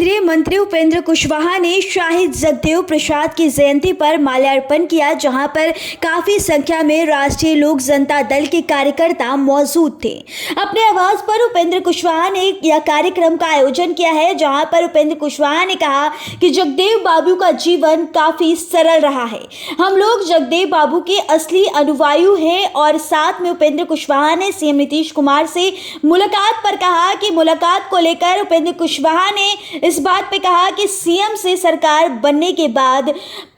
केंद्रीय मंत्री उपेंद्र कुशवाहा ने शहीद जगदेव प्रसाद की जयंती पर माल्यार्पण किया, जहां पर काफी संख्या में राष्ट्रीय लोक जनता दल के कार्यकर्ता मौजूद थे। अपने आवास पर उपेंद्र कुशवाहा ने यह कार्यक्रम का आयोजन किया है, जहां पर उपेंद्र कुशवाहा ने कहा कि जगदेव बाबू का जीवन काफी सरल रहा है। हम लोग जगदेव बाबू के असली अनुयायी हैं। और साथ में उपेंद्र कुशवाहा ने सीएम नीतीश कुमार से मुलाकात पर कहा कि मुलाकात को लेकर उपेंद्र कुशवाहा ने इस बात पे कहा कि सीएम से सरकार बनने के बाद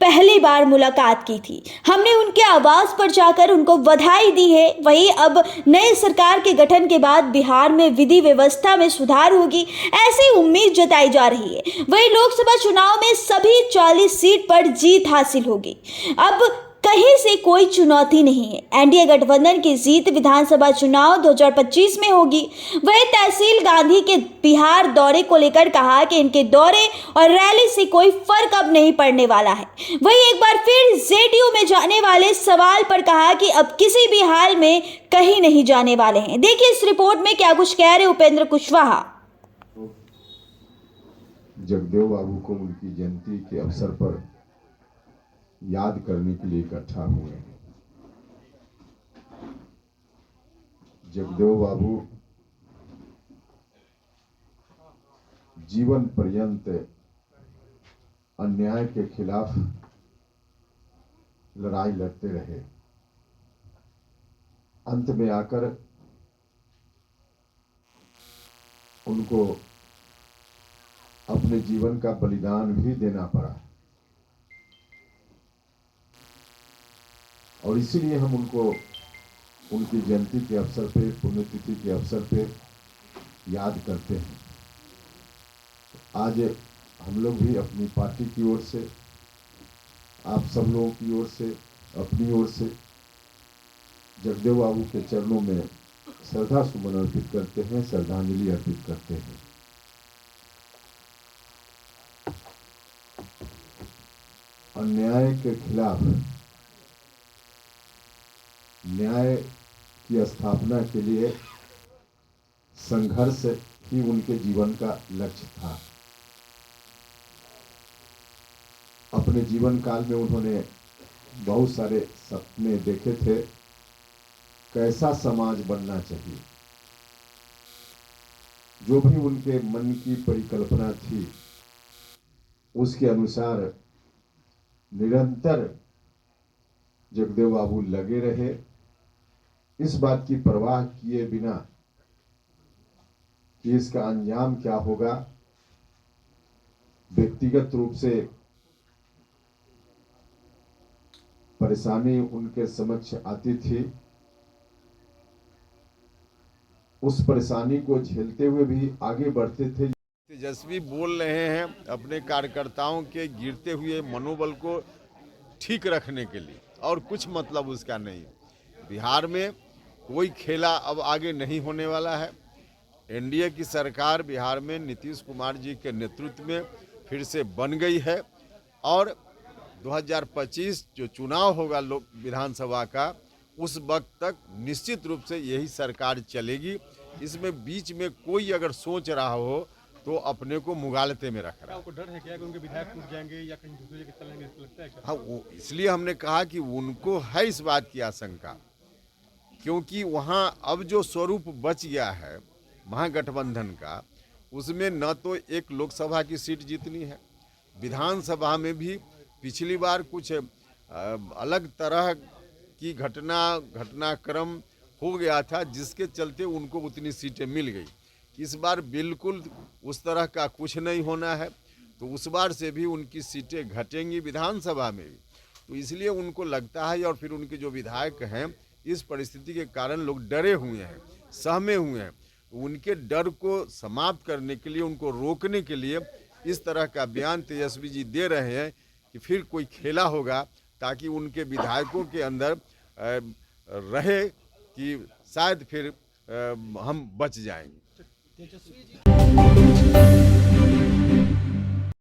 पहली बार मुलाकात की थी। हमने उनके आवास पर जाकर उनको बधाई दी है। वहीं अब नई सरकार के गठन के बाद बिहार में विधि व्यवस्था में सुधार होगी, ऐसी उम्मीद जताई जा रही है। वहीं लोकसभा चुनाव में सभी 40 सीट पर जीत हासिल होगी। अब कहीं से कोई चुनौती नहीं है। एनडीए गठबंधन की जीत विधानसभा चुनाव 2025 में होगी। वहीं तहसील गांधी के बिहार दौरे को लेकर कहा कि इनके दौरे और रैली से कोई फर्क अब नहीं पड़ने वाला है। वहीं एक बार फिर जेडीयू में जाने वाले सवाल पर कहा कि अब किसी भी हाल में कहीं नहीं जाने वाले हैं। देखिए इस रिपोर्ट में क्या कुछ कह रहे उपेंद्र कुशवाहा। जगदेव बाबू को उनकी जयंती के अवसर पर याद करने के लिए इकट्ठा हुए हैं। जगदेव बाबू जीवन पर्यंत अन्याय के खिलाफ लड़ाई लड़ते रहे। अंत में आकर उनको अपने जीवन का बलिदान भी देना पड़ा और इसीलिए हम उनको उनकी जयंती के अवसर पे, पुण्यतिथि के अवसर पे याद करते हैं। आज हम लोग भी अपनी पार्टी की ओर से, आप सब लोगों की ओर से, अपनी ओर से जगदेव बाबू के चरणों में श्रद्धा सुमन अर्पित करते हैं, श्रद्धांजलि अर्पित करते हैं। अन्याय के खिलाफ न्याय की स्थापना के लिए संघर्ष ही उनके जीवन का लक्ष्य था। अपने जीवन काल में उन्होंने बहुत सारे सपने देखे थे, कैसा समाज बनना चाहिए। जो भी उनके मन की परिकल्पना थी, उसके अनुसार निरंतर जगदेव बाबू लगे रहे, इस बात की परवाह किए बिना कि इसका अंजाम क्या होगा। व्यक्तिगत रूप से परेशानी उनके समक्ष आती थी, उस परेशानी को झेलते हुए भी आगे बढ़ते थे। तेजस्वी बोल रहे हैं अपने कार्यकर्ताओं के गिरते हुए मनोबल को ठीक रखने के लिए, और कुछ मतलब उसका नहीं। बिहार में कोई खेला अब आगे नहीं होने वाला है। एनडीए की सरकार बिहार में नीतीश कुमार जी के नेतृत्व में फिर से बन गई है और 2025 जो चुनाव होगा लोक विधानसभा का, उस वक्त तक निश्चित रूप से यही सरकार चलेगी। इसमें बीच में कोई अगर सोच रहा हो तो अपने को मुगालते में रख रहा है। आपको डर है क्या कि उनके विधायक टूट जाएंगे या कहीं दूसरी जगह चलेंगे, लगता है क्या? हाँ, वो इसलिए हमने कहा कि उनको है इस बात की आशंका, क्योंकि वहाँ अब जो स्वरूप बच गया है महागठबंधन का, उसमें न तो एक लोकसभा की सीट जीतनी है, विधानसभा में भी पिछली बार कुछ अलग तरह की घटनाक्रम हो गया था, जिसके चलते उनको उतनी सीटें मिल गई। इस बार बिल्कुल उस तरह का कुछ नहीं होना है, तो उस बार से भी उनकी सीटें घटेंगी विधानसभा में भी। तो इसलिए उनको लगता है, और फिर उनके जो विधायक हैं इस परिस्थिति के कारण लोग डरे हुए हैं, सहमे हुए हैं। उनके डर को समाप्त करने के लिए, उनको रोकने के लिए इस तरह का बयान तेजस्वी जी दे रहे हैं कि फिर कोई खेला होगा, ताकि उनके विधायकों के अंदर रहे कि शायद फिर हम बच जाएंगे। तेजस्वी जी